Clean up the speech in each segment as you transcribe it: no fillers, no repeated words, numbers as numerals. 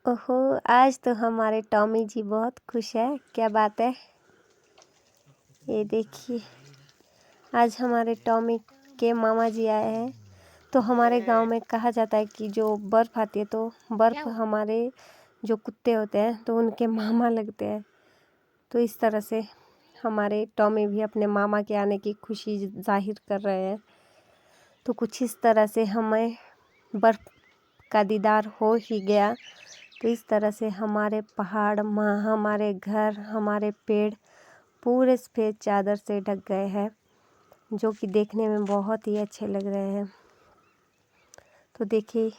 ओहो, आज तो हमारे टॉमी जी बहुत खुश है। क्या बात है? ये देखिए, आज हमारे टॉमी के मामा जी आए हैं। तो हमारे गांव में कहा जाता है कि जो बर्फ़ आती है तो बर्फ़ हमारे जो कुत्ते होते हैं तो उनके मामा लगते हैं। तो इस तरह से हमारे टॉमी भी अपने मामा के आने की खुशी जाहिर कर रहे हैं। तो कुछ इस तरह से हमें बर्फ़ का दीदार हो ही गया। तो इस तरह से हमारे पहाड़, हमारे घर, हमारे पेड़ पूरे सफ़ेद चादर से ढक गए हैं, जो कि देखने में बहुत ही अच्छे लग रहे हैं। तो देखिए,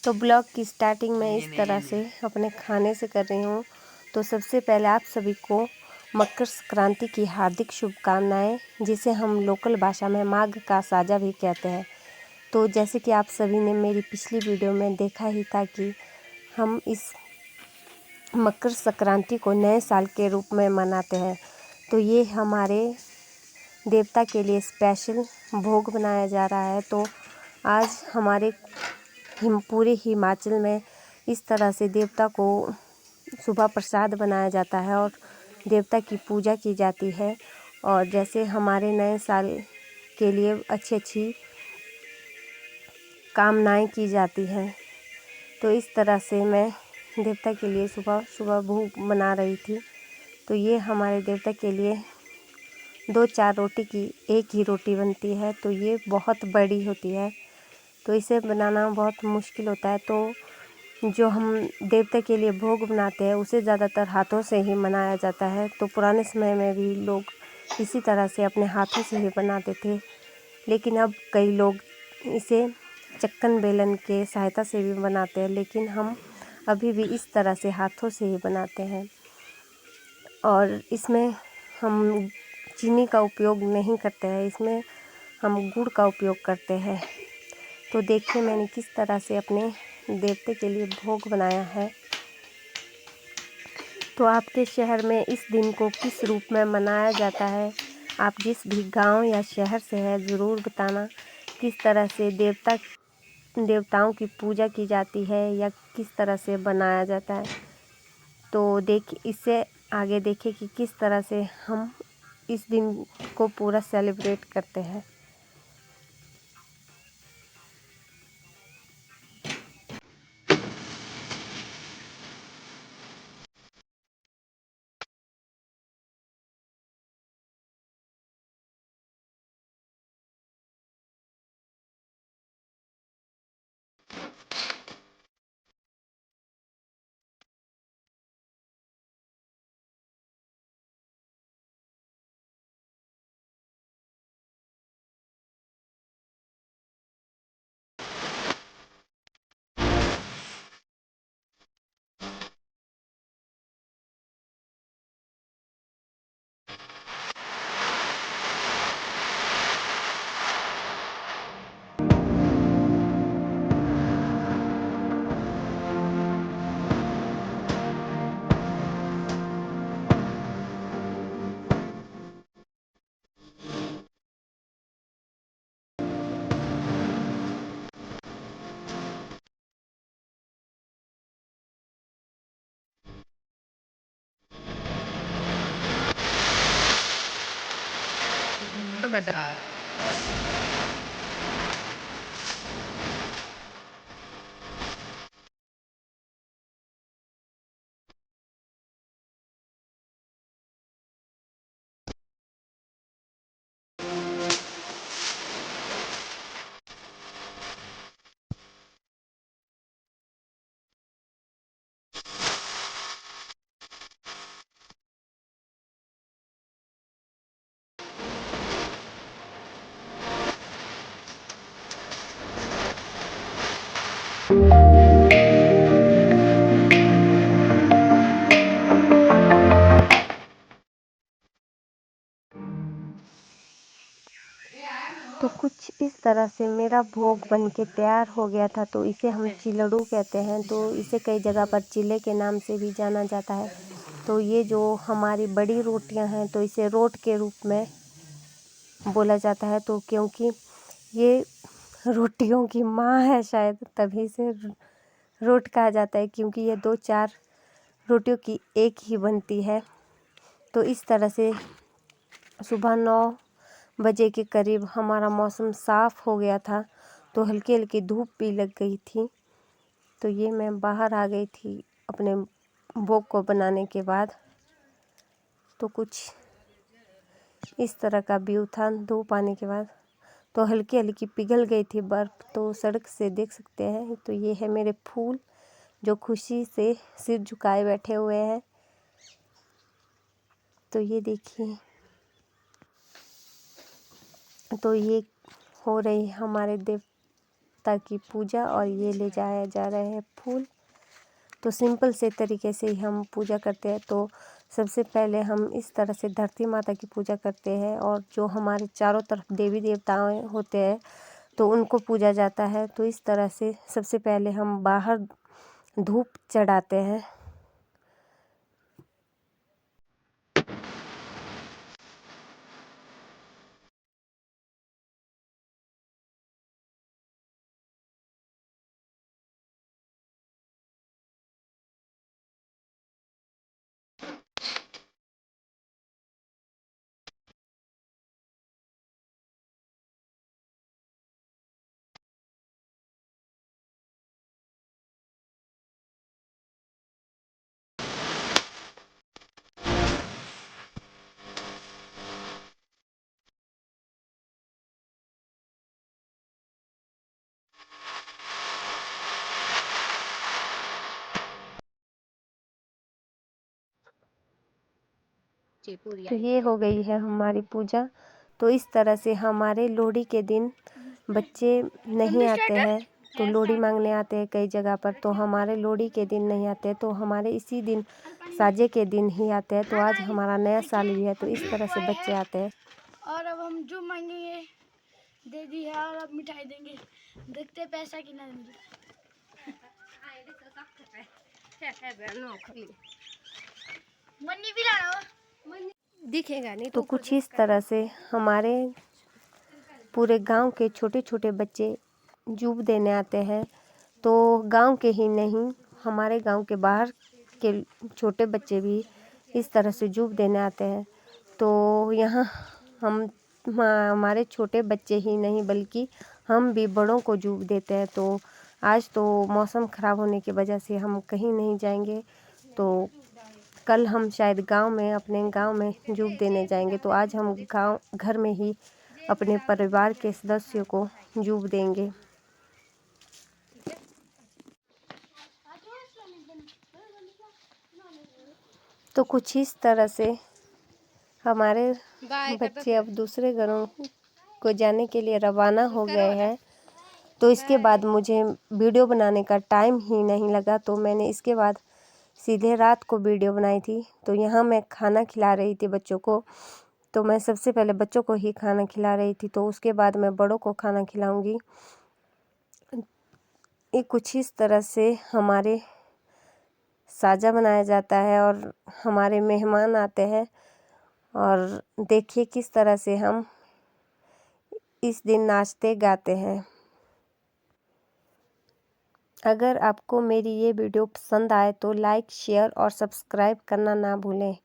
तो ब्लॉग की स्टार्टिंग मैं इस तरह से अपने खाने से कर रही हूँ। तो सबसे पहले आप सभी को मकर संक्रांति की हार्दिक शुभकामनाएं, जिसे हम लोकल भाषा में माघ का साजा भी कहते हैं। तो जैसे कि आप सभी ने मेरी पिछली वीडियो में देखा ही था कि हम इस मकर संक्रांति को नए साल के रूप में मनाते हैं। तो ये हमारे देवता के लिए स्पेशल भोग बनाया जा रहा है। तो आज हमारे पूरे हिमाचल में इस तरह से देवता को सुबह प्रसाद बनाया जाता है और देवता की पूजा की जाती है। और जैसे हमारे नए साल के लिए अच्छी कामनाएं की जाती हैं, तो इस तरह से मैं देवता के लिए सुबह सुबह भोग बना रही थी। तो ये हमारे देवता के लिए 2-4 रोटी की एक ही रोटी बनती है। तो ये बहुत बड़ी होती है, तो इसे बनाना बहुत मुश्किल होता है। तो जो हम देवता के लिए भोग बनाते हैं उसे ज़्यादातर हाथों से ही बनाया जाता है। तो पुराने समय में भी लोग इसी तरह से अपने हाथों से ही बनाते थे, लेकिन अब कई लोग इसे चक्कन बेलन के सहायता से भी बनाते हैं, लेकिन हम अभी भी इस तरह से हाथों से ही बनाते हैं। और इसमें हम चीनी का उपयोग नहीं करते हैं, इसमें हम गुड़ का उपयोग करते हैं। तो देखिए, मैंने किस तरह से अपने देवते के लिए भोग बनाया है। तो आपके शहर में इस दिन को किस रूप में मनाया जाता है? आप जिस भी गांव या शहर से है ज़रूर बताना। किस तरह से देवताओं की पूजा की जाती है या किस तरह से बनाया जाता है। तो देखिए, इससे आगे देखिए कि किस तरह से हम इस दिन को पूरा सेलिब्रेट करते हैं। तो कुछ इस तरह से मेरा भोग बन के तैयार हो गया था। तो इसे हम चिलड़ू कहते हैं। तो इसे कई जगह पर चिल्ले के नाम से भी जाना जाता है। तो ये जो हमारी बड़ी रोटियां हैं, तो इसे रोट के रूप में बोला जाता है। तो क्योंकि ये रोटियों की माँ है शायद, तभी से रोट कहा जाता है, क्योंकि ये 2-4 रोटियों की एक ही बनती है। तो इस तरह से सुबह 9 बजे के करीब हमारा मौसम साफ़ हो गया था, तो हल्की हल्की धूप भी लग गई थी। तो ये मैं बाहर आ गई थी अपने भोग को बनाने के बाद। तो कुछ इस तरह का व्यू था धूप आने के बाद। तो हल्की हल्की पिघल गई थी बर्फ़, तो सड़क से देख सकते हैं। तो ये है मेरे फूल जो खुशी से सिर झुकाए बैठे हुए हैं। तो ये देखिए, तो ये हो रही हमारे देवता की पूजा और ये ले जाया जा रहे हैं फूल। तो सिंपल से तरीके से ही हम पूजा करते हैं। तो सबसे पहले हम इस तरह से धरती माता की पूजा करते हैं, और जो हमारे चारों तरफ देवी देवताएं होते हैं तो उनको पूजा जाता है। तो इस तरह से सबसे पहले हम बाहर धूप चढ़ाते हैं। तो ये हो गई है हमारी पूजा। तो इस तरह से हमारे लोहड़ी के दिन बच्चे नहीं आते हैं, तो लोहड़ी मांगने आते हैं कई जगह पर। तो हमारे लोहड़ी के दिन नहीं आते, तो हमारे इसी दिन साजे के दिन ही आते हैं। तो आज हमारा नया साल भी है, तो इस तरह से बच्चे आते हैं। और अब हम जो मांगेंगे दे दी है, और अब मिठाई देंगे, देखते पैसा कितना मिलता मन्नी भी लाना दिखेगा नहीं। तो कुछ इस तरह से हमारे पूरे गांव के छोटे छोटे बच्चे जूब देने आते हैं। तो गांव के ही नहीं, हमारे गांव के बाहर के छोटे बच्चे भी इस तरह से जूब देने आते हैं। तो यहाँ हमारे छोटे बच्चे ही नहीं बल्कि हम भी बड़ों को जूब देते हैं। तो आज तो मौसम ख़राब होने की वजह से हम कहीं नहीं जाएंगे, तो कल हम शायद गांव में, अपने गांव में जूब देने जाएंगे। तो आज हम घर में ही अपने परिवार के सदस्यों को जूब देंगे। तो कुछ इस तरह से हमारे बच्चे अब दूसरे घरों को जाने के लिए रवाना हो गए हैं। तो इसके बाद मुझे वीडियो बनाने का टाइम ही नहीं लगा, तो मैंने इसके बाद सीधे रात को वीडियो बनाई थी। तो यहाँ मैं खाना खिला रही थी बच्चों को। तो मैं सबसे पहले बच्चों को ही खाना खिला रही थी, तो उसके बाद मैं बड़ों को खाना खिलाऊंगी। ये कुछ इस तरह से हमारे साजा बनाया जाता है और हमारे मेहमान आते हैं। और देखिए किस तरह से हम इस दिन नाचते गाते हैं। अगर आपको मेरी ये वीडियो पसंद आए तो लाइक, शेयर और सब्सक्राइब करना ना भूलें।